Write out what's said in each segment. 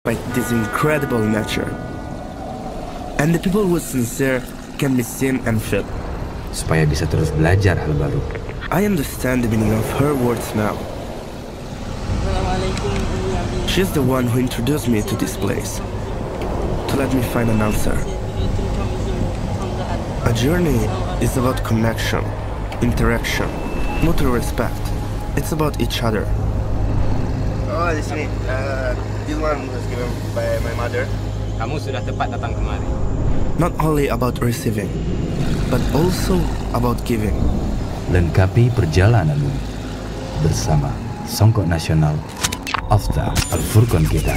by this incredible nature. And the people who are sincere can be seen and felt. Supaya bisa terus belajar hal baru. I understand the meaning of her words now. She's the one who introduced me to this place, to let me find an answer. A journey is about connection, interaction, mutual respect. It's about each other. Oh, di sini. This one was given by my mother. Kamu sudah tepat datang kemari. Not only about receiving, but also about giving. Lengkapi perjalananmu bersama Songkok Nasional After Al-Furqan kita.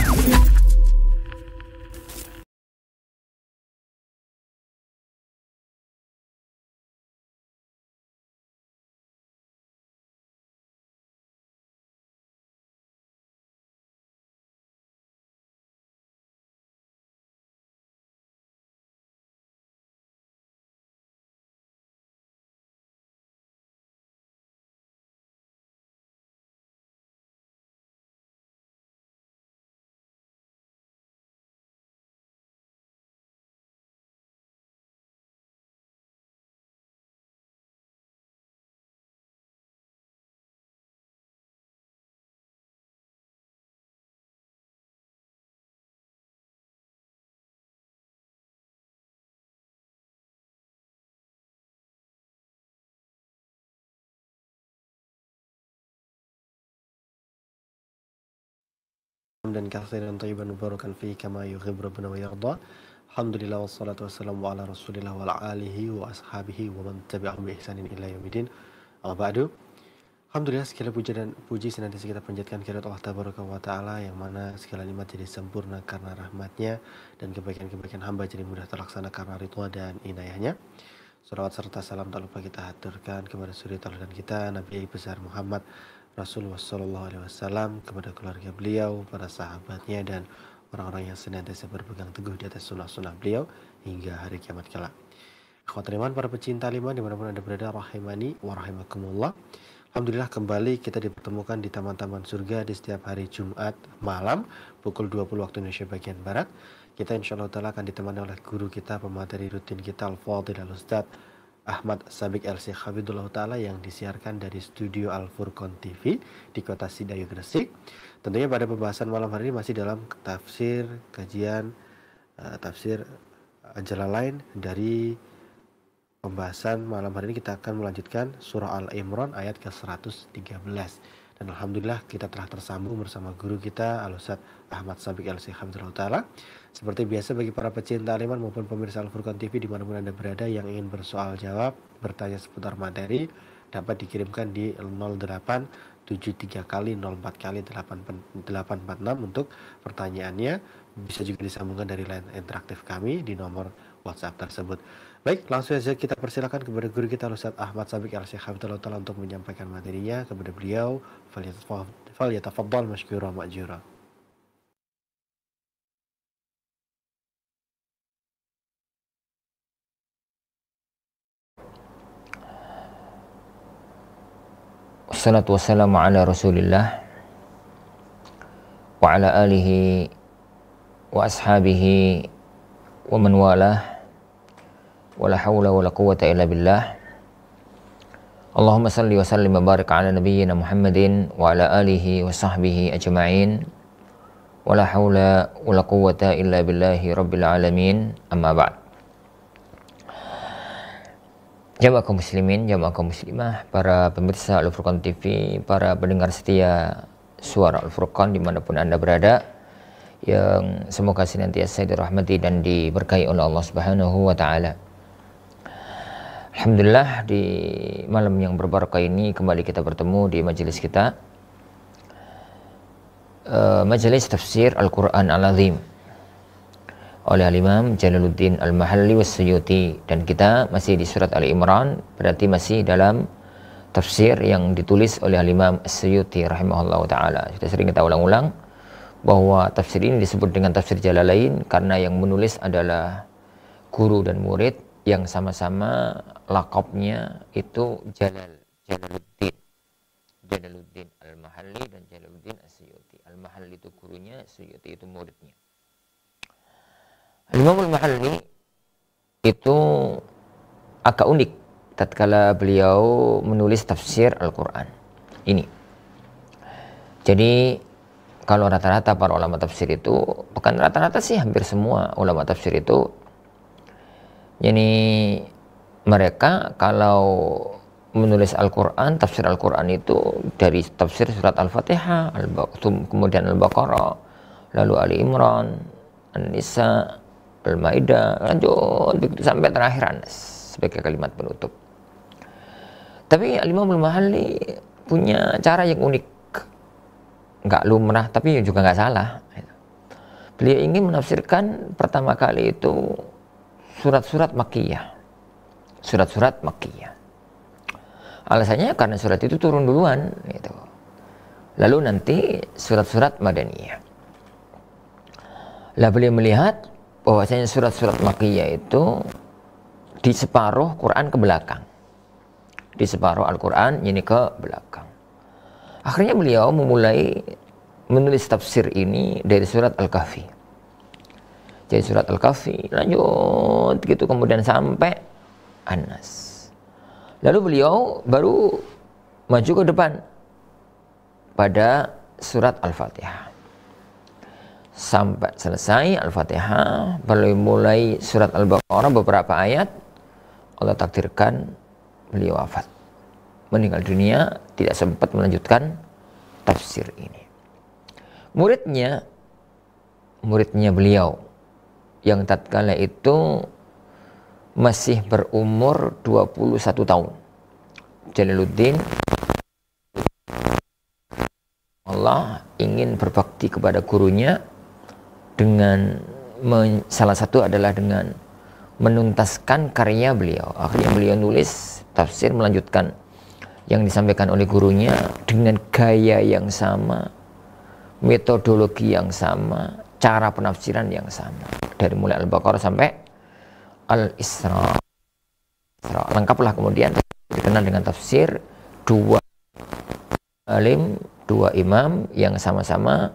Dan katsiran thayyiban mubarakan fi kama yuhibbu rabbuna wa yarda. Alhamdulillah wassalatu wassalamu ala Rasulillah wa ala alihi wa ashabihi wa man tabi'ahum bi ihsanin ila yaumil amma ba'du. Alhamdulillah, segala puji dan puji senantiasa kita panjatkan kehadirat Allah Tabaraka wa Ta'ala, yang mana segala nikmat jadi sempurna karena rahmatnya, dan kebaikan-kebaikan hamba jadi mudah terlaksana karena ridha dan inayahnya. Salawat serta salam tak lupa kita haturkan kepada suri tauladan kita Nabi besar Muhammad Rasulullah Sallallahu Alaihi Wasallam, kepada keluarga beliau, para sahabatnya, dan orang-orang yang senantiasa berpegang teguh di atas sunnah-sunnah beliau hingga hari kiamat kelak. Akhwatul iman, para pecinta iman dimanapun anda berada, rahimani wa rahimakumullah. Alhamdulillah, kembali kita dipertemukan di taman-taman surga di setiap hari Jumat malam pukul 20 waktu Indonesia bagian Barat. Kita insyaallah ta'ala akan ditemani oleh guru kita, pemateri rutin kita, Al-Fadhil Al-Ustaz Ahmad Sabik LC Hafidhullah Ta'ala, yang disiarkan dari studio Al-Furqan TV di kota Sidayu, Gresik. Tentunya pada pembahasan malam hari ini masih dalam tafsir, kajian tafsir Jalalain. Dari pembahasan malam hari ini kita akan melanjutkan surah Al-Imran ayat ke-113. Dan alhamdulillah kita telah tersambung bersama guru kita Al-Ustaz Ahmad Sabik LC Hafidhullah Ta'ala. Seperti biasa, bagi para pecinta aliman maupun pemirsa Al-Furqan TV dimanapun anda berada yang ingin bersoal jawab, bertanya seputar materi, dapat dikirimkan di 0873 kali 04 kali 846 untuk pertanyaannya. Bisa juga disambungkan dari line interaktif kami di nomor WhatsApp tersebut. Baik, langsung saja kita persilakan kepada guru kita Ustaz Ahmad Sabik Al-Syekh Hafidhullah Ta'ala untuk menyampaikan materinya. Kepada beliau, falyatafaddal mashkura ma'jura. Wassalatu wassalamu ala Rasulillah wa ala alihi wa ashabihi wa man walah, wa la hawla wa la quwwata illa billah. Allahumma salli wa sallim wa barik ala nabiyyina Muhammadin wa ala alihi wa sahbihi ajma'in, wa la hawla wa la quwwata illa billahi rabbil alamin, amma ba'd. Jamaah kaum muslimin, jamaah kaum muslimah, para pemirsa Al-Furqan TV, para pendengar setia suara Al-Furqan dimanapun anda berada, yang semoga senantiasa dirahmati dan diberkahi oleh Allah Subhanahu wa Ta'ala. Alhamdulillah, di malam yang berbarakah ini kembali kita bertemu di majelis kita, majelis tafsir Al-Quran Al-Azim oleh Al-Imam Jalaluddin Al-Mahalli Was-Suyuti, dan kita masih di surat Al-Imran, berarti masih dalam tafsir yang ditulis oleh Al-Imam As-Suyuti rahimahullah ta'ala. Sudah sering kita ulang-ulang bahwa tafsir ini disebut dengan tafsir Jalalain karena yang menulis adalah guru dan murid yang sama-sama lakabnya itu Jalaluddin Al-Mahalli dan Jalaluddin As-Suyuti. Al-Mahalli Mahalli itu gurunya, Suyuti itu muridnya. Imamul Mahalli itu agak unik tatkala beliau menulis tafsir Al-Quran ini. Jadi kalau rata-rata para ulama tafsir itu, bukan rata-rata sih, hampir semua ulama tafsir itu, jadi mereka kalau menulis Al-Quran, tafsir Al-Quran itu dari tafsir surat Al-Fatihah, kemudian Al-Baqarah, lalu Ali Imran, An-Nisa, Al-Maidah, lanjut begitu sampai terakhir Anas sebagai kalimat penutup. Tapi Al-Imamul Mahalli punya cara yang unik, nggak lumrah tapi juga nggak salah. Beliau ingin menafsirkan pertama kali itu surat-surat Makkiyah, surat-surat Makkiyah. Alasannya karena surat itu turun duluan, gitu. Lalu nanti surat-surat Madaniyah. Lah beliau melihat bahwasanya surat-surat Makkiyah itu di separuh Quran ke belakang, di separuh Al-Quran ini ke belakang. Akhirnya beliau memulai menulis tafsir ini dari surat Al-Kahfi. Jadi surat Al-Kahfi lanjut gitu kemudian sampai An-Nas. Lalu beliau baru maju ke depan pada surat Al-Fatihah. Sampai selesai Al-Fatihah, beliau mulai surat Al-Baqarah beberapa ayat, Allah takdirkan beliau wafat. Meninggal dunia, tidak sempat melanjutkan tafsir ini. Muridnya beliau yang tatkala itu masih berumur 21 tahun, Jalaluddin, Allah ingin berbakti kepada gurunya dengan salah satu adalah dengan menuntaskan karya beliau. Akhirnya beliau nulis tafsir melanjutkan yang disampaikan oleh gurunya dengan gaya yang sama, metodologi yang sama, cara penafsiran yang sama, dari mulai Al-Baqarah sampai Al-Isra. Lengkaplah kemudian dikenal dengan tafsir dua alim, dua imam yang sama-sama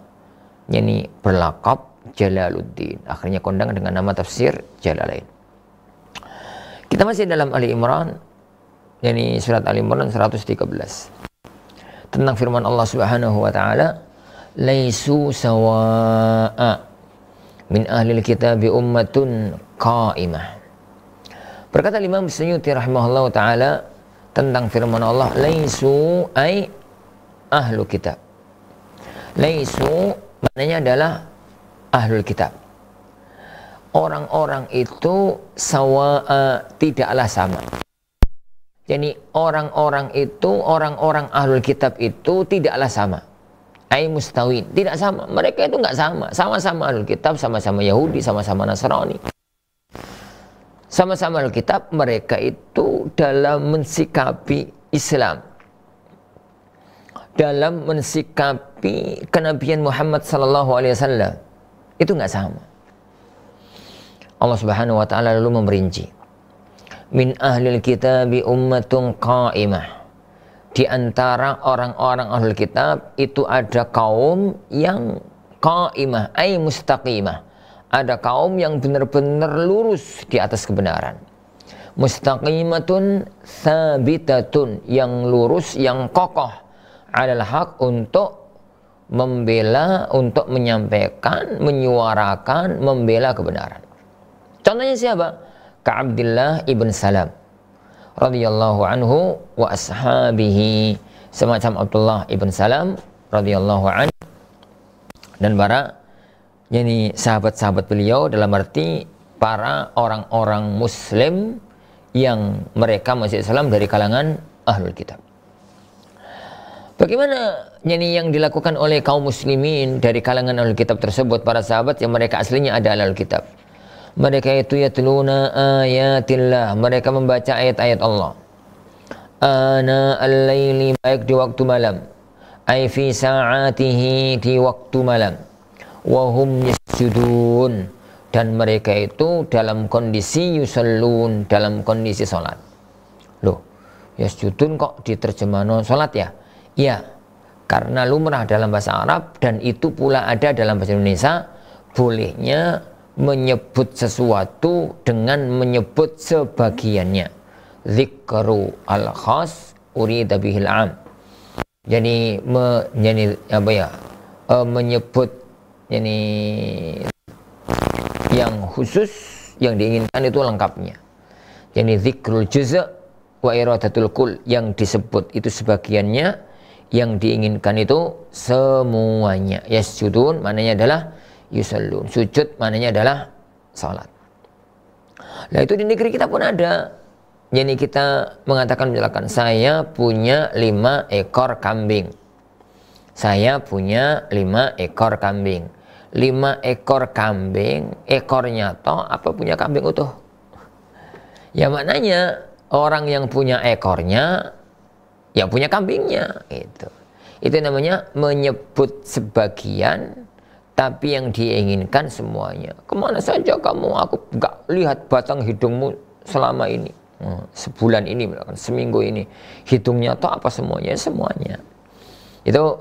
yakni berlakab Jalaluddin. Akhirnya kondang dengan nama tafsir Jalalain. Kita masih dalam Ali Imran, yakni surat Ali Imran 113. Tentang firman Allah Subhanahu wa taala, "Laisu sawa'a min ahlil kitabi ummatun qa'imah." Berkata Imam Suyuti rahimahullah taala tentang firman Allah, "Laisu" ay ahlu kitab. Laisu maknanya adalah ahlul kitab. Orang-orang itu sawa'a, tidaklah sama. Jadi orang-orang itu, orang-orang ahlul kitab itu tidaklah sama. Ai mustawin, tidak sama. Mereka itu nggak sama. Sama-sama ahlul kitab, sama-sama Yahudi, sama-sama Nasrani. Sama-sama ahlul kitab, mereka itu dalam mensikapi Islam, dalam mensikapi kenabian Muhammad sallallahu alaihi wasallam itu nggak sama. Allah Subhanahu wa taala lalu memperinci, min ahlil kitabi ummatun qa'imah. Di antara orang-orang ahlul kitab itu ada kaum yang qa'imah, ay mustaqimah. Ada kaum yang benar-benar lurus di atas kebenaran. Mustaqimatun thabitatun, yang lurus, yang kokoh adalah hak untuk membela, untuk menyampaikan, menyuarakan, membela kebenaran. Contohnya siapa? Ka'abdillah ibn Salam radhiyallahu anhu wa ashabihi, semacam Abdullah ibn Salam radhiyallahu anhu dan para yakni sahabat-sahabat beliau, dalam arti para orang-orang muslim yang mereka masih Islam dari kalangan ahlul kitab. Bagaimana yang dilakukan oleh kaum muslimin dari kalangan ahlul kitab tersebut, para sahabat yang mereka aslinya adalah ahlul kitab? Mereka itu yatluna ayatillah, mereka membaca ayat-ayat Allah. Ana al-laili, baik di waktu malam. Ay fi sa'atihi, di waktu malam. Wahum yasjudun, dan mereka itu dalam kondisi yusallun, dalam kondisi sholat. Loh, yasjudun kok diterjemahkan sholat ya? Ya, karena lumrah dalam bahasa Arab dan itu pula ada dalam bahasa Indonesia, bolehnya menyebut sesuatu dengan menyebut sebagiannya. Dzikru al-khas urida bihil am. Jadi menyebut yang khusus yang diinginkan itu lengkapnya. Jadi zikrul juz' wa iradatul kull, yang disebut itu sebagiannya, yang diinginkan itu semuanya. Yasjudun maknanya adalah yusallun, sujud maknanya adalah salat. Nah itu di negeri kita pun ada. Jadi kita mengatakan misalkan saya punya 5 ekor kambing. Saya punya 5 ekor kambing. 5 ekor kambing, ekornya toh apa punya kambing utuh? Ya maknanya orang yang punya ekornya ya punya kambingnya itu. Itu namanya menyebut sebagian tapi yang diinginkan semuanya. Kemana saja kamu, aku nggak lihat batang hidungmu selama ini. Sebulan ini, seminggu ini, hidungnya toh apa semuanya? Semuanya. Itu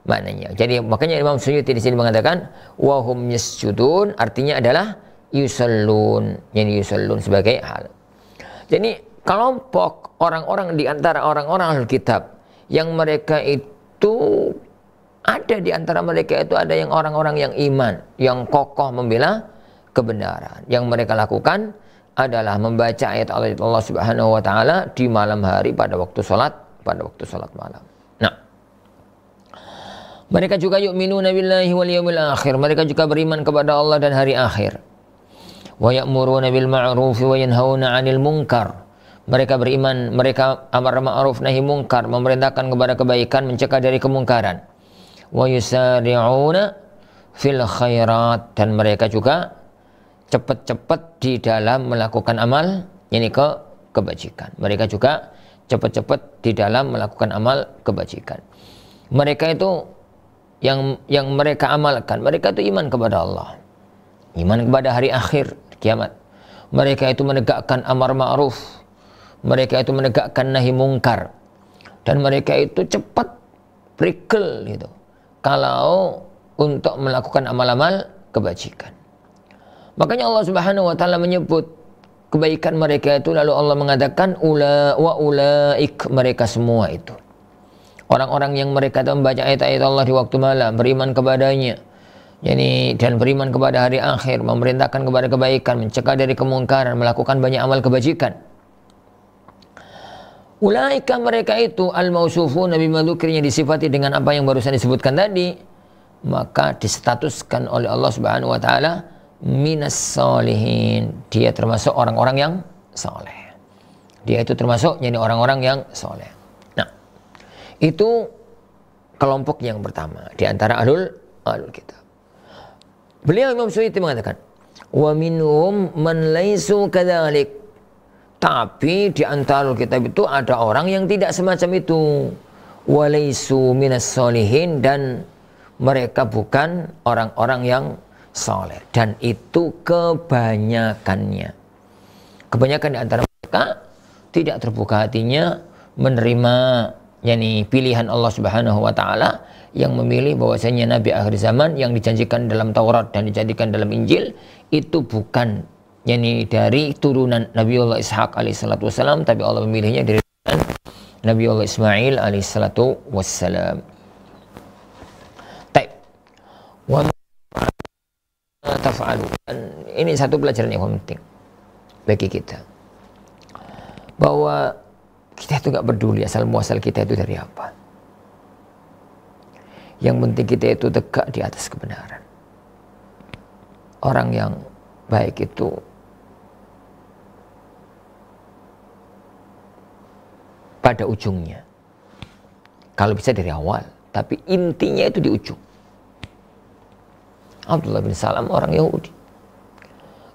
maknanya. Jadi makanya Imam Suyuti di sini mengatakan wahum yasjudun, artinya adalah yusallun. Yani yusallun sebagai hal. Jadi kelompok orang-orang di antara orang-orang Alkitab yang mereka itu ada di antara mereka itu ada yang orang-orang yang iman, yang kokoh membela kebenaran. Yang mereka lakukan adalah membaca ayat Allah Subhanahu wa taala di malam hari pada waktu salat malam. Nah, mereka juga yu'minuna billahi wal yawmil akhir. Mereka juga beriman kepada Allah dan hari akhir. Wa ya'muruna bil ma'ruf wa yanhauna 'anil munkar. Mereka beriman, mereka amar ma'ruf nahi munkar, memerintahkan kepada kebaikan, mencegah dari kemungkaran. Wa yusari'una fil khairat, dan mereka juga cepat-cepat di dalam melakukan amal, yakni kebajikan. Mereka juga cepat-cepat di dalam melakukan amal kebajikan. Mereka itu yang mereka amalkan, mereka itu iman kepada Allah, iman kepada hari akhir kiamat. Mereka itu menegakkan amar ma'ruf, mereka itu menegakkan nahi mungkar, dan mereka itu cepat prikel gitu kalau untuk melakukan amal-amal kebajikan. Makanya Allah Subhanahu wa taala menyebut kebaikan mereka itu, lalu Allah mengatakan ulaik, mereka semua itu orang-orang yang mereka membaca ayat-ayat Allah di waktu malam, beriman kepadanya, dan beriman kepada hari akhir, memerintahkan kepada kebaikan, mencegah dari kemungkaran, melakukan banyak amal kebajikan. Ulaika, mereka itu al-mausufuna bima dzukirnya, disifati dengan apa yang barusan disebutkan tadi, maka distatuskan oleh Allah Subhanahu wa taala minas solihin, dia termasuk orang-orang yang soleh. Dia itu termasuk jadi orang-orang yang soleh. Nah, itu kelompok yang pertama di antara ahlul kitab. Beliau Imam Suyuti mengatakan, wa minhum man laisu kadzalik, tapi di antara ahlul kitab itu ada orang yang tidak semacam itu. Wa laisu minas solihin, dan mereka bukan orang-orang yang soleh, dan itu kebanyakannya. Kebanyakan di antara mereka tidak terbuka hatinya menerima pilihan Allah Subhanahu wa taala yang memilih bahwasanya nabi akhir zaman yang dijanjikan dalam Taurat dan dijanjikan dalam Injil itu bukan dari turunan Nabiullah Ishaq alaihissalatu wassalam, tapi Allah memilihnya dari turunan Nabiullah Ismail alaihissalatu wassalam. Taf'alu. Dan ini satu pelajaran yang penting bagi kita, bahwa kita itu gak peduli asal muasal kita itu dari apa. Yang penting kita itu tegak di atas kebenaran. Orang yang baik itu pada ujungnya, kalau bisa dari awal, tapi intinya itu di ujung. Abdullah bin Salam orang Yahudi,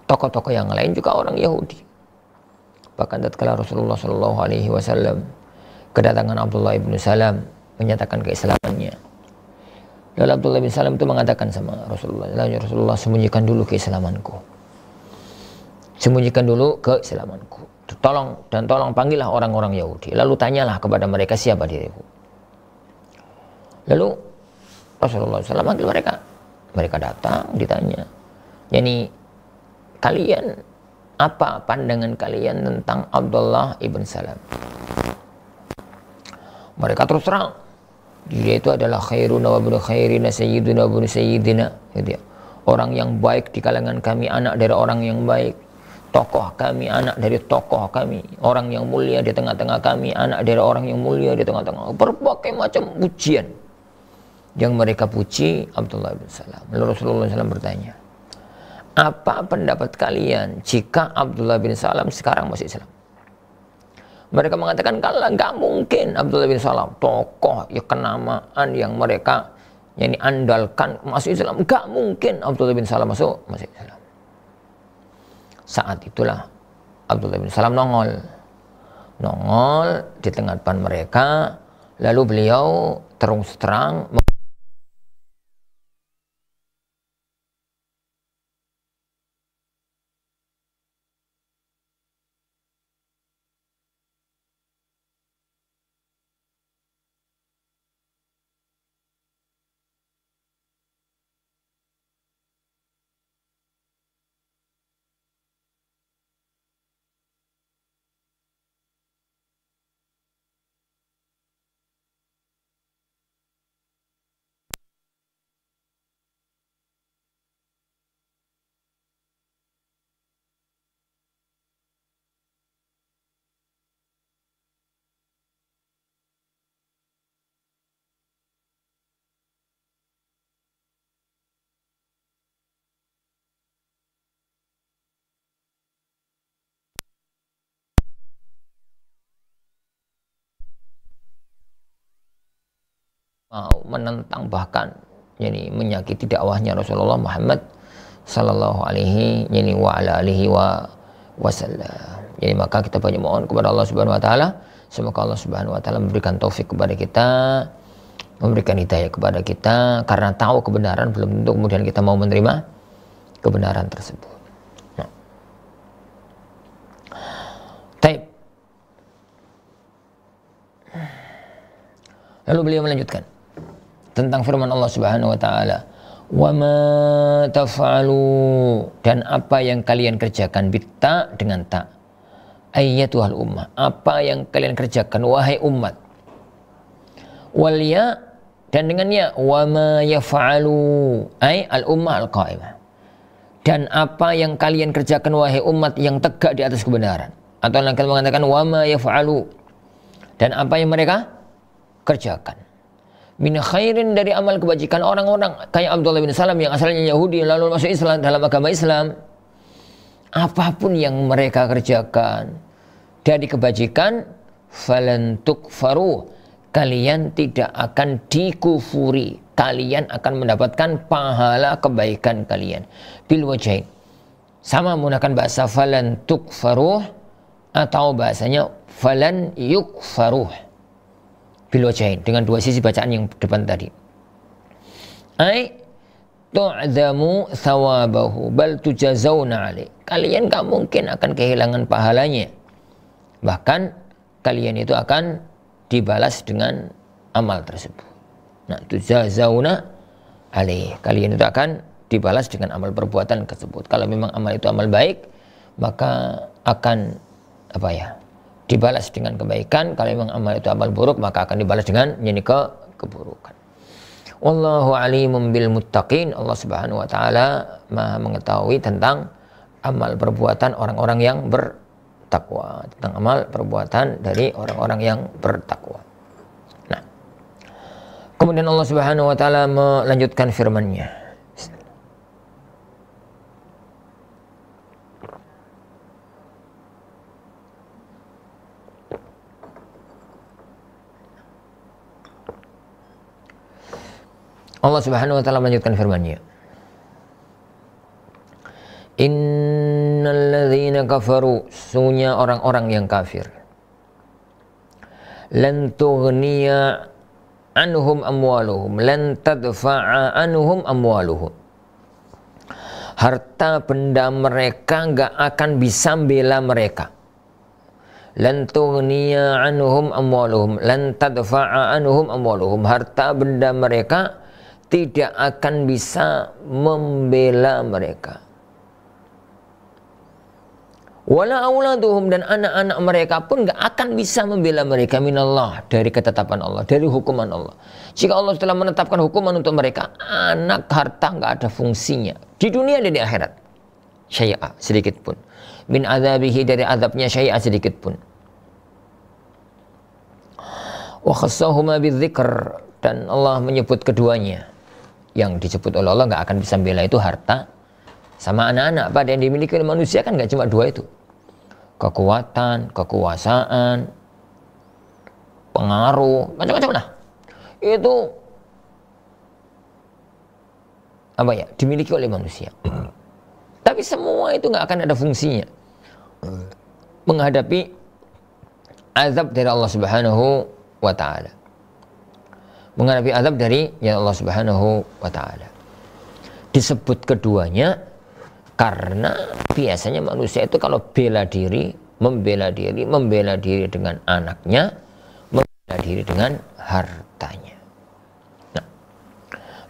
tokoh-tokoh yang lain juga orang Yahudi. Bahkan tatkala Rasulullah Shallallahu Alaihi Wasallam kedatangan Abdullah bin Salam menyatakan keislamannya, lalu Abdullah bin Salam itu mengatakan sama Rasulullah, ya Rasulullah, sembunyikan dulu keislamanku, sembunyikan dulu keislamanku. Tolong panggillah orang-orang Yahudi, lalu tanyalah kepada mereka siapa diriku. Lalu Rasulullah SAW manggil mereka. Mereka datang, ditanya, yani kalian, apa pandangan kalian tentang Abdullah ibn Salam? Mereka terus terang, dia itu adalah khairuna wa ibnu khairina sayyiduna wa ibnu sayyidina, gitu ya. Orang yang baik di kalangan kami, anak dari orang yang baik. Tokoh kami, anak dari tokoh kami. Orang yang mulia di tengah-tengah kami, anak dari orang yang mulia di tengah-tengah. Berbagai macam pujian yang mereka puji Abdullah bin Salam. Lalu Rasulullah SAW bertanya, apa pendapat kalian jika Abdullah bin Salam sekarang masih Islam? Mereka mengatakan, kalau nggak mungkin Abdullah bin Salam, tokoh ya kenamaan yang mereka yang diandalkan masuk Islam, nggak mungkin Abdullah bin Salam masuk Islam. Saat itulah Abdullah bin Salam nongol di tengah depan mereka, lalu beliau terus terang mau menentang, bahkan yani menyakiti dakwahnya Rasulullah Muhammad sallallahu alaihi wa ala alihi wasallam. Jadi maka kita banyak mohon kepada Allah Subhanahu wa taala, semoga Allah Subhanahu wa taala memberikan taufik kepada kita, memberikan hidayah kepada kita, karena tahu kebenaran belum tentu kemudian kita mau menerima kebenaran tersebut. Nah. Taib. Lalu beliau melanjutkan tentang firman Allah Subhanahu wa taala, "Wa ma taf'alu," dan apa yang kalian kerjakan, bitta dengan ta. Ayyatuhal ummah, apa yang kalian kerjakan wahai umat. Wal ya, dan dengan ya, wa ma yaf'alu, ay al ummah al qaimah. Dan apa yang kalian kerjakan wahai umat yang tegak di atas kebenaran. Atau yang kalian mengatakan wa ma yaf'alu, dan apa yang mereka kerjakan. Min khairin, dari amal kebajikan orang-orang kayak Abdullah bin Salam yang asalnya Yahudi lalu masuk Islam, dalam agama Islam. Apapun yang mereka kerjakan dari kebajikan, falan tukfaru, kalian tidak akan dikufuri, kalian akan mendapatkan pahala kebaikan kalian. Bil wajhain, sama menggunakan bahasa falan tukfaru atau bahasanya falan yukfaruh. Bil wajhain, dengan dua sisi bacaan yang depan tadi. Ai tu'zamu thawabahu bal tujazawna alaih, kalian gak mungkin akan kehilangan pahalanya, bahkan kalian itu akan dibalas dengan amal tersebut. Nah, tujazawna alaih, kalian itu akan dibalas dengan amal perbuatan tersebut. Kalau memang amal itu amal baik, maka akan dibalas dengan kebaikan. Kalau memang amal itu amal buruk, maka akan dibalas dengan keburukan. Wallahu alimun bil muttaqin, Allah Subhanahu wa taala Maha mengetahui tentang amal perbuatan orang-orang yang bertakwa, tentang amal perbuatan dari orang-orang yang bertakwa. Nah, kemudian Allah Subhanahu wa taala melanjutkan firman-Nya. Allah Subhanahu wa taala melanjutkan firman-Nya. Innal ladzina kafaru, sesungguhnya orang-orang yang kafir, lan tughniya anhum amwaluhum, lan tadfa'a anhum amwaluhum. Harta benda mereka enggak akan bisa membela mereka. lan tughniya anhum amwaluhum lan tadfa'a anhum amwaluhum, harta benda mereka tidak akan bisa membela mereka. Wala auladuhum, dan anak-anak mereka pun gak akan bisa membela mereka minallah, dari ketetapan Allah, dari hukuman Allah. Jika Allah telah menetapkan hukuman untuk mereka, anak, harta gak ada fungsinya di dunia dan di akhirat. Syai'a, sedikit pun. Min azabihi, dari azabnya, syai'a, sedikit pun. Wa khassahuma bidzikr, dan Allah menyebut keduanya. Yang disebut oleh Allah gak akan bisa membela itu harta sama anak-anak. Pada yang dimiliki oleh manusia kan gak cuma dua itu. Kekuatan, kekuasaan, pengaruh, macam-macam lah. Itu apa ya, dimiliki oleh manusia. Tapi semua itu gak akan ada fungsinya menghadapi azab dari Allah Subhanahu wa ta'ala. Menghadapi azab dari Allah Subhanahu wa ta'ala. Disebut keduanya karena biasanya manusia itu kalau membela diri dengan anaknya, membela diri dengan hartanya. Nah,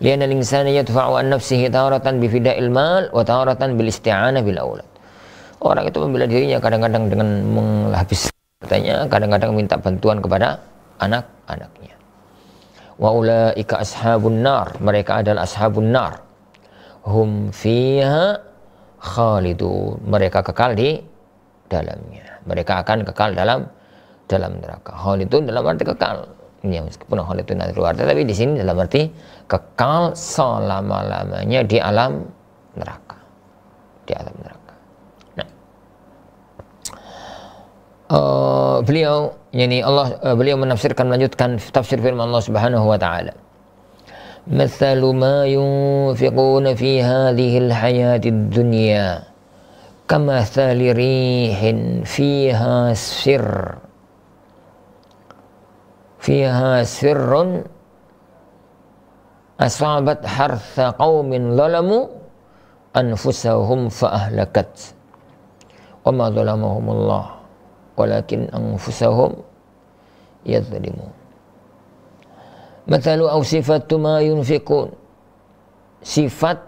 li'anna al-insana yadfa'u an nafsihi taratan bi fida'il mal wa taratan bil isti'anah bil aulad. Orang itu membela dirinya kadang-kadang dengan menghabiskan hartanya, kadang-kadang minta bantuan kepada anak-anaknya. Wa ulaika ashabun nar, mereka adalah ashabun nar. Hum fiha khalidun, mereka kekal di dalamnya. Mereka akan kekal dalam neraka. Khalidun dalam arti kekal. Ini meskipun khalidun ada luar, tapi di sini dalam arti kekal selama-lamanya di alam neraka. Di alam neraka. Nah, beliau menafsirkan, melanjutkan tafsir firman Allah Subhanahu wa taala. مثل ما ينفقون في هذه الحياة الدنيا كمثل ريح فيها سر أصابت حرث قوم ظلموا أنفسهم فأهلكت وما ظلمهم الله ولكن أنفسهم يظلمون. Mathalu au sifatu ma yunfiqun, sifat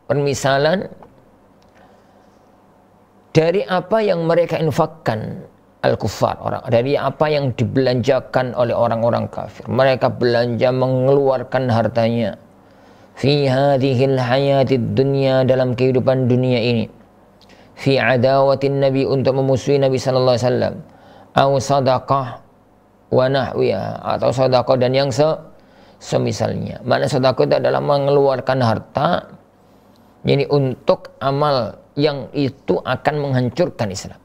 permisalan dari apa yang mereka infakkan al-kuffar, orang, dari apa yang dibelanjakan oleh orang-orang kafir. Mereka belanja, mengeluarkan hartanya fi hadhil hayatid dunya, dalam kehidupan dunia ini, fi adawatin nabi, untuk memusuhi Nabi sallallahu alaihi wasallam, au sadaqah wa nahwiha, atau sedekah dan yang semisalnya. Mana sedekah itu adalah mengeluarkan harta ini untuk amal yang itu akan menghancurkan Islam.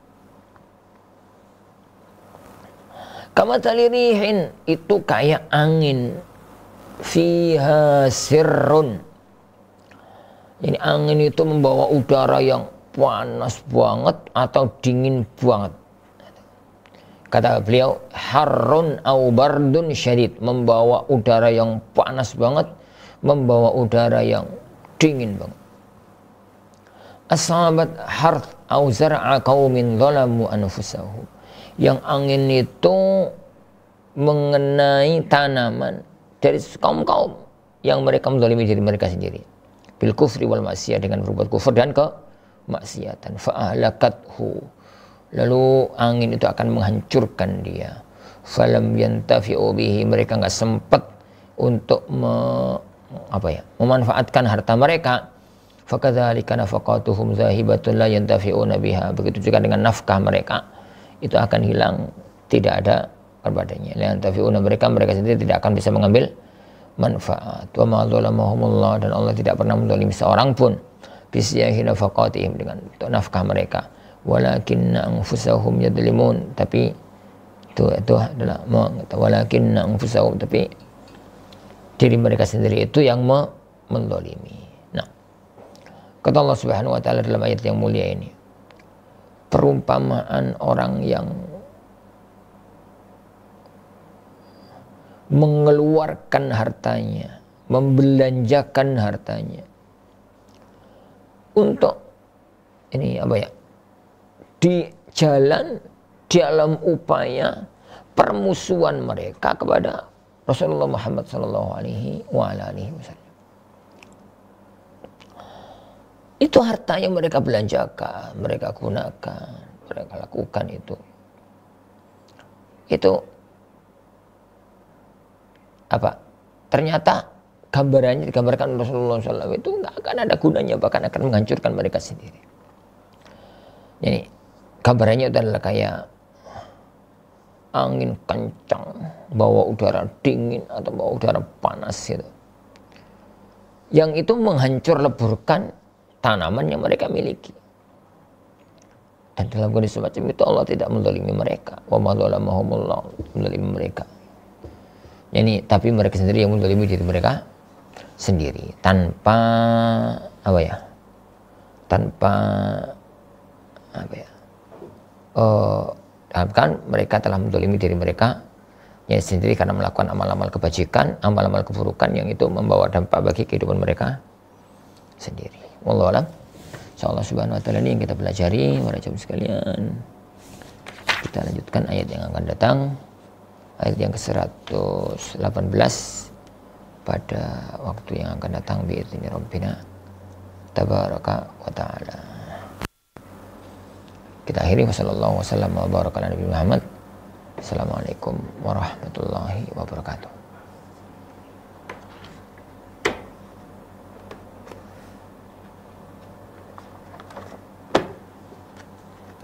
Kama talirihin, itu kayak angin, fiha sirrun. Ini angin itu membawa udara yang panas banget atau dingin banget. Kata beliau, harrun au bardun syadid, membawa udara yang panas banget, membawa udara yang dingin banget. Asabat harth au zar'a qaumin zalamu anfusahum, yang angin itu mengenai tanaman dari kaum-kaum yang mereka menzalimi diri mereka sendiri, bil kufri wal maksiyah, dengan berbuat kufur dan kemaksiatan. Fa ahlakathu, lalu angin itu akan menghancurkan dia. Falam yantafi'u bihi, mereka nggak sempat untuk memanfaatkan harta mereka. Fakadzalika nafaqatuhum zahibatun la yantafi'una biha, begitu juga dengan nafkah mereka itu akan hilang, tidak ada padanya. La yantafi'una, mereka sendiri tidak akan bisa mengambil manfaat. Wa ma zalamahumullah, dan Allah tidak pernah menzalimi seorang pun bisyahi nafaqatihim, dengan nafkah mereka. Walakinna anfusahum yadlimun, tapi itu adalah walakinna anfusahum, tapi diri mereka sendiri itu yang menzalimi. Nah, kata Allah Subhanahu wa taala dalam ayat yang mulia ini, perumpamaan orang yang mengeluarkan hartanya, membelanjakan hartanya untuk ini di jalan dalam upaya permusuhan mereka kepada Rasulullah Muhammad sallallahu alaihi wasallam. Itu harta yang mereka belanjakan, mereka gunakan, mereka lakukan itu. Itu apa? Ternyata gambarannya digambarkan Rasulullah SAW itu nggak akan ada gunanya, bahkan akan menghancurkan mereka sendiri. Jadi gambarannya itu adalah kayak angin kencang bawa udara dingin atau bawa udara panas gitu. Yang itu menghancur leburkan tanaman yang mereka miliki. Dan dalam kondisi semacam itu Allah tidak menzalimi mereka. Wa ma zalamahumullah, menzalimi mereka. Yani, tapi mereka sendiri yang menzalimi diri mereka sendiri tanpa apa ya? Tanpa apa ya? Kan mereka telah menzalimi diri mereka ya sendiri karena melakukan amal-amal kebajikan, amal-amal keburukan yang itu membawa dampak bagi kehidupan mereka sendiri. Wallahu a'lam. Insyaallah subhanahu wa ta'ala ini yang kita pelajari para jemaah sekalian. Kita lanjutkan ayat yang akan datang, ayat yang ke-118 pada waktu yang akan datang bi'idzni rabbina tabaraka wa ta'ala. Kita akhiri wasallallahu wasallam wa baraka ala Nabi Muhammad. Assalamualaikum warahmatullahi wabarakatuh.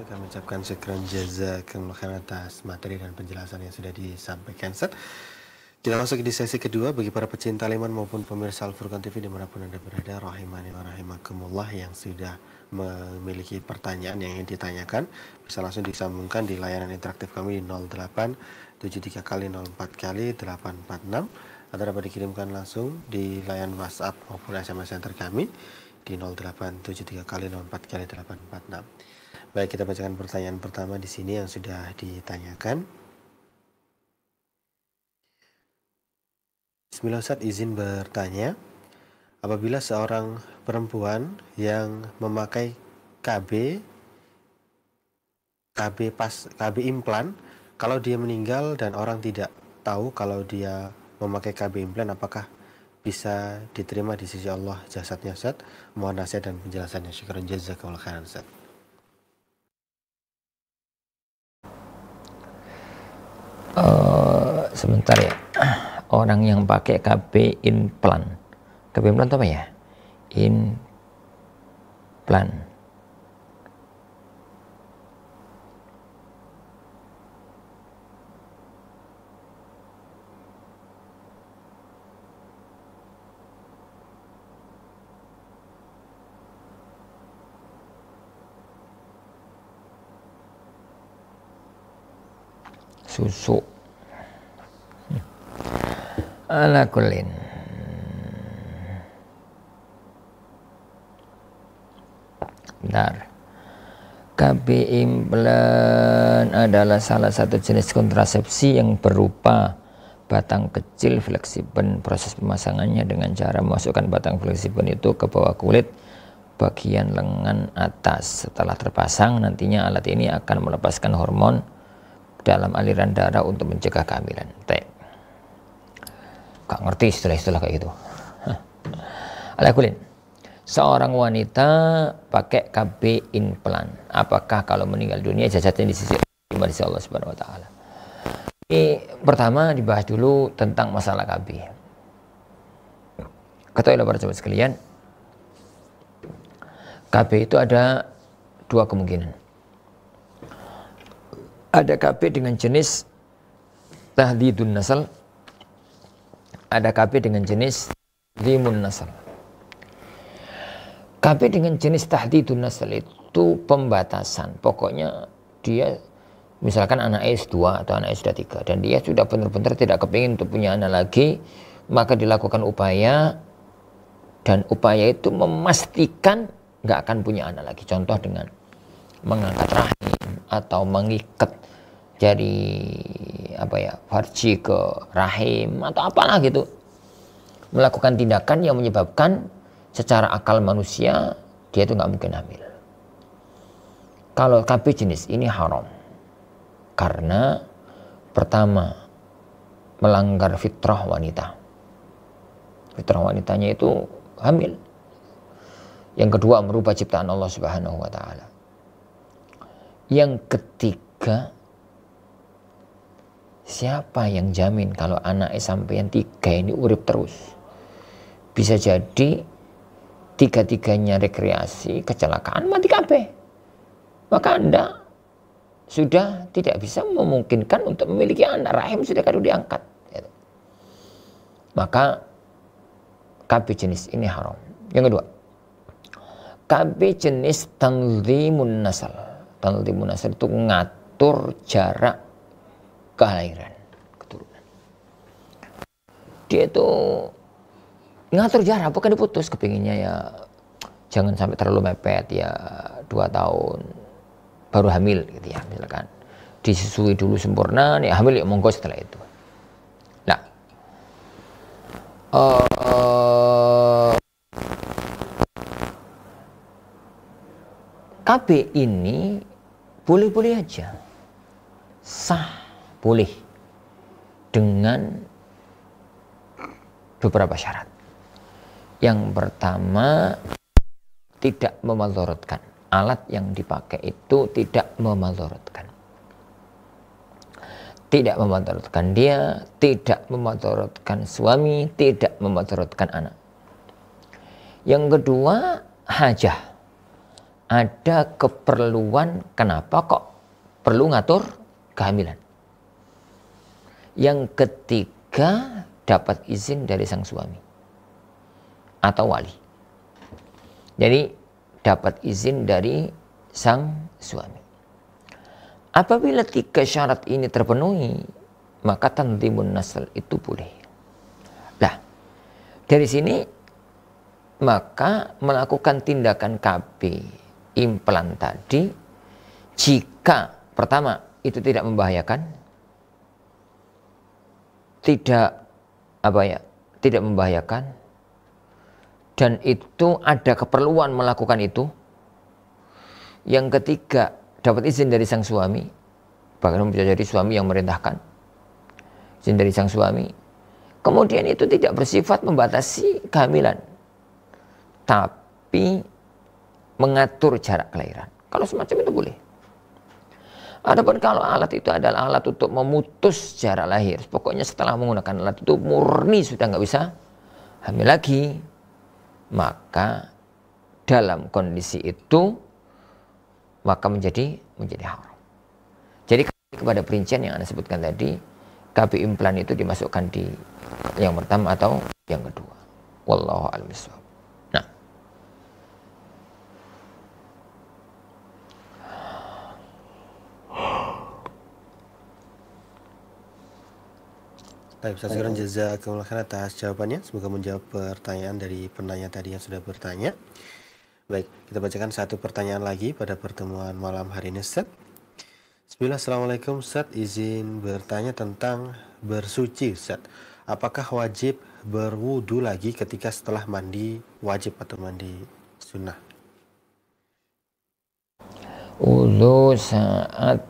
Kami ucapkan syukran jazakumullah khairan atas materi dan penjelasan yang sudah disampaikan. Kita masuk di sesi kedua bagi para pecinta Al-Iman maupun pemirsa Al-Furqan TV dimanapun Anda berada, rahimani wa rahimakumullah, yang sudah memiliki pertanyaan yang ingin ditanyakan bisa langsung disambungkan di layanan interaktif kami di 0873 kali 04 kali 846 atau dapat dikirimkan langsung di layanan WhatsApp maupun SMS center kami di 0873 kali 04 kali 846. Baik, kita bacakan pertanyaan pertama di sini yang sudah ditanyakan. Bismillah Ustaz, izin bertanya, apabila seorang perempuan yang memakai KB implan, kalau dia meninggal dan orang tidak tahu kalau dia memakai KB implan, apakah bisa diterima di sisi Allah jasadnya Ustaz? Mohon nasihat dan penjelasannya. Syukran jazakallahu khairan Ustaz. Sebentar ya, orang yang pakai KB implan itu apa ya? Implan. Susu. Ala kullin. Bentar. KB implan adalah salah satu jenis kontrasepsi yang berupa batang kecil fleksibel. Proses pemasangannya dengan cara memasukkan batang fleksibel itu ke bawah kulit bagian lengan atas. Setelah terpasang, nantinya alat ini akan melepaskan hormon dalam aliran darah untuk mencegah kehamilan. Gak ngerti istilah-istilah kayak gitu. Alakulin, seorang wanita pakai KB implan, apakah kalau meninggal dunia jasadnya di sisi Allah Subhanahu wa taala? Ini pertama dibahas dulu tentang masalah KB. Ketahuilah para sahabat sekalian, KB itu ada dua kemungkinan. Ada KB dengan jenis tahdidun nasal, ada KB dengan jenis limun nasal. KB dengan jenis tahdidun nasal itu pembatasan. Pokoknya dia misalkan anak S2 atau anak S3 dan dia sudah benar-benar tidak kepingin untuk punya anak lagi, maka dilakukan upaya, dan upaya itu memastikan nggak akan punya anak lagi. Contoh dengan mengangkat rahim atau mengikat jari farji ke rahim atau apalah gitu, melakukan tindakan yang menyebabkan secara akal manusia dia itu nggak mungkin hamil. Kalau KB jenis ini haram, Karena pertama, melanggar fitrah wanita. Fitrah wanitanya itu hamil. Yang kedua, merubah ciptaan Allah Subhanahu wa taala. Yang ketiga, siapa yang jamin kalau anak sampeyan 3 ini urip terus? Bisa jadi 3-3-nya rekreasi, kecelakaan, mati kabeh. Maka Anda sudah tidak bisa memungkinkan untuk memiliki anak, rahim sudah kadu diangkat. Maka KB jenis ini haram. Yang kedua, KB jenis tanzimun nasal. Tanzimun nasal itu ngatur jarak kelahiran, keturunan. Dia itu ngatur jarak, bukan diputus. Kepinginnya ya jangan sampai terlalu mepet, ya 2 tahun baru hamil gitu ya, misalkan disusui dulu sempurna, ya hamil ya monggo setelah itu. Nah, KB ini boleh-boleh aja, sah, boleh dengan beberapa syarat. Yang pertama, tidak memudaratkan. Alat yang dipakai itu tidak memudaratkan. Tidak memudaratkan dia, tidak memudaratkan suami, tidak memudaratkan anak. Yang kedua, hajah. Ada keperluan, kenapa kok perlu ngatur kehamilan. Yang ketiga, dapat izin dari sang suami atau wali. Jadi dapat izin dari sang suami. Apabila 3 syarat ini terpenuhi, maka tanzimun nasl itu boleh. Nah, dari sini maka melakukan tindakan KB implan tadi, jika pertama itu tidak membahayakan, tidak membahayakan, dan itu ada keperluan melakukan itu. Yang ketiga, dapat izin dari sang suami, bahkan bisa jadi suami yang merintahkan, izin dari sang suami. Kemudian itu tidak bersifat membatasi kehamilan, tapi mengatur jarak kelahiran. Kalau semacam itu boleh. Adapun kalau alat itu adalah alat untuk memutus jarak lahir, pokoknya setelah menggunakan alat itu murni sudah nggak bisa hamil lagi, maka dalam kondisi itu maka menjadi haram. Jadi kepada perincian yang Anda sebutkan tadi, KB implan itu dimasukkan di yang pertama atau yang kedua. Wallahu a'lam bishawab. Nah, baik, Ustaz Iron, jazakumullah khairan atas jawabannya. Semoga menjawab pertanyaan dari penanya tadi yang sudah bertanya. Baik, kita bacakan satu pertanyaan lagi pada pertemuan malam hari ini, Ustaz. Bismillah, Assalamualaikum Ustaz. Izin bertanya tentang bersuci, Ustaz. Apakah wajib berwudu lagi ketika setelah mandi wajib atau mandi sunnah? Wudu saat.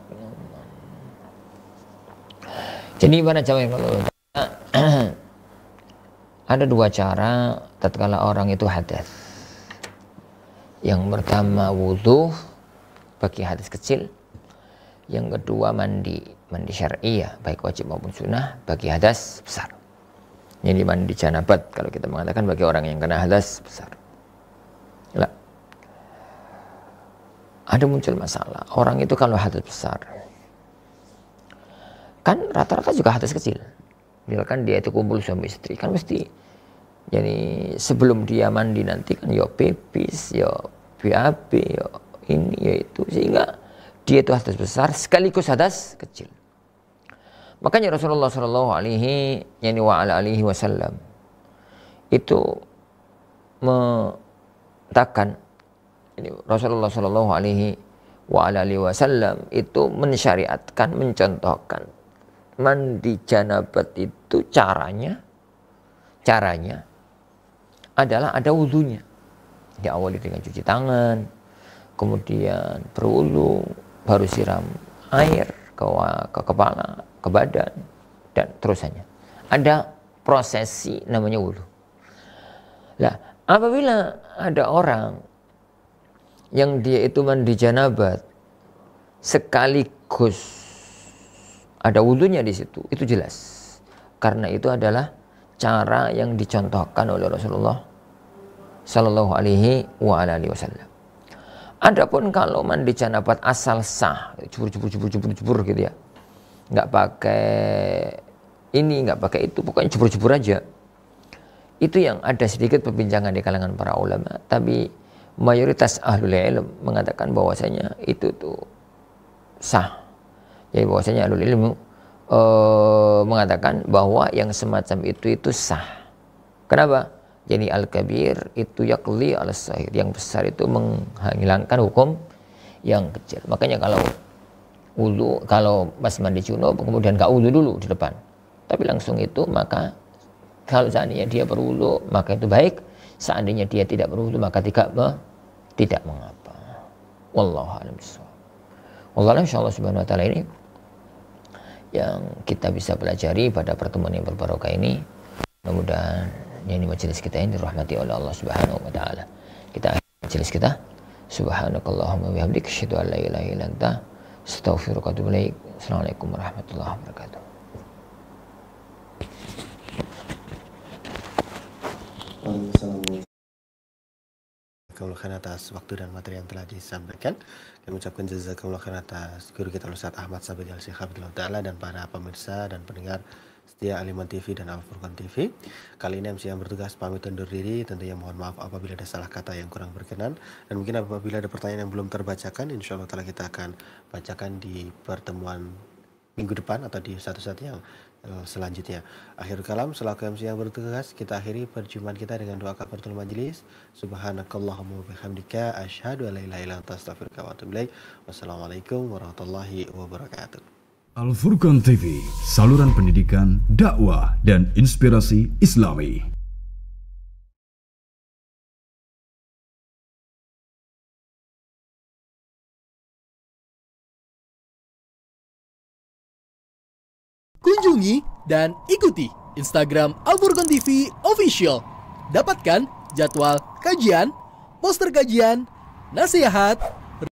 Jadi pada jamaah kalau ada 2 cara tatkala orang itu hadas. Yang pertama wudu bagi hadas kecil. Yang kedua mandi syar'i ya, baik wajib maupun sunnah bagi hadas besar. Jadi mandi janabat kalau kita mengatakan bagi orang yang kena hadas besar. Nah, ada muncul masalah. Orang itu kalau hadas besar, kan rata-rata juga hadas kecil. Misalkan dia itu kumpul suami istri, kan mesti jadi sebelum dia mandi nanti kan ya pipis, ya BAB, ya ini, ya itu, sehingga dia itu hadas besar sekaligus hadas kecil. Makanya Rasulullah Shallallahu Alaihi Wasallam itu mengatakan, Rasulullah Shallallahu Alaihi Wasallam itu mensyariatkan, mencontohkan mandi janabat itu caranya adalah ada wudunya. Diawali dengan cuci tangan, kemudian berwudu, baru siram air, ke kepala, ke badan, dan terusannya. Ada prosesi namanya wudhu. Nah, apabila ada orang yang dia itu mandi janabat sekaligus ada wudhunya di situ, itu jelas. Karena itu adalah cara yang dicontohkan oleh Rasulullah Sallallahu Alaihi Wasallam. Adapun kalau mandi janabat asal sah, jebur gitu ya, nggak pakai ini, nggak pakai itu, pokoknya jebur aja. Itu yang ada sedikit perbincangan di kalangan para ulama, tapi mayoritas ahlul ilm mengatakan bahwasanya itu tuh sah. Jadi bahwasanya ahlul ilmu mengatakan bahwa yang semacam itu sah. Kenapa? Jadi al-kabir itu yakli al-sahir, yang besar itu menghilangkan hukum yang kecil. Makanya kalau wudu, kalau pas mandi junub kemudian nggak wudu dulu di depan, tapi langsung itu, maka kalau seandainya dia berwudu maka itu baik. Seandainya dia tidak berwudu maka tidak mengapa. Wallahu a'lam bishawab. Wallahu insyaallah subhanahu wa taala ini yang kita bisa pelajari pada pertemuan yang berbarokah ini. Mudah-mudahan ini majelis kita ini dirahmati oleh Allah Subhanahu wa taala. Kita akhiri majelis kita. Subhanakallahumma wa bihamdika asyhadu an la ilaha illa anta astaghfiruka wa atubu ilaik. Assalamualaikum warahmatullahi wabarakatuh. Jazakumullah khairan atas waktu dan materi yang telah disampaikan. Kami ucapkan jazakumullah khairan atas guru kita Ustaz Ahmad Sabri Al-Syekh Hafizahullah Ta'ala dan para pemirsa dan pendengar setia Al-Iman TV dan Al-Furqan TV. Kali ini MC yang bertugas pamit undur diri. Tentunya mohon maaf apabila ada salah kata yang kurang berkenan, dan mungkin apabila ada pertanyaan yang belum terbacakan, insya Allah ta'ala kita akan bacakan di pertemuan minggu depan atau di satu-satu yang selanjutnya. Akhirul kalam, selaku MC yang bertugas, kita akhiri perjumpaan kita dengan doa kafaratul majelis. Subhanakallahumma wa bihamdika asyhadu an la ilaha illa anta astaghfiruka wa atubu ilaik. Wassalamualaikum warahmatullahi wabarakatuh. Al-Furqan TV, saluran pendidikan, dakwah, dan inspirasi Islami. Kunjungi dan ikuti Instagram Al-Furqan TV Official. Dapatkan jadwal kajian, poster kajian, nasihat,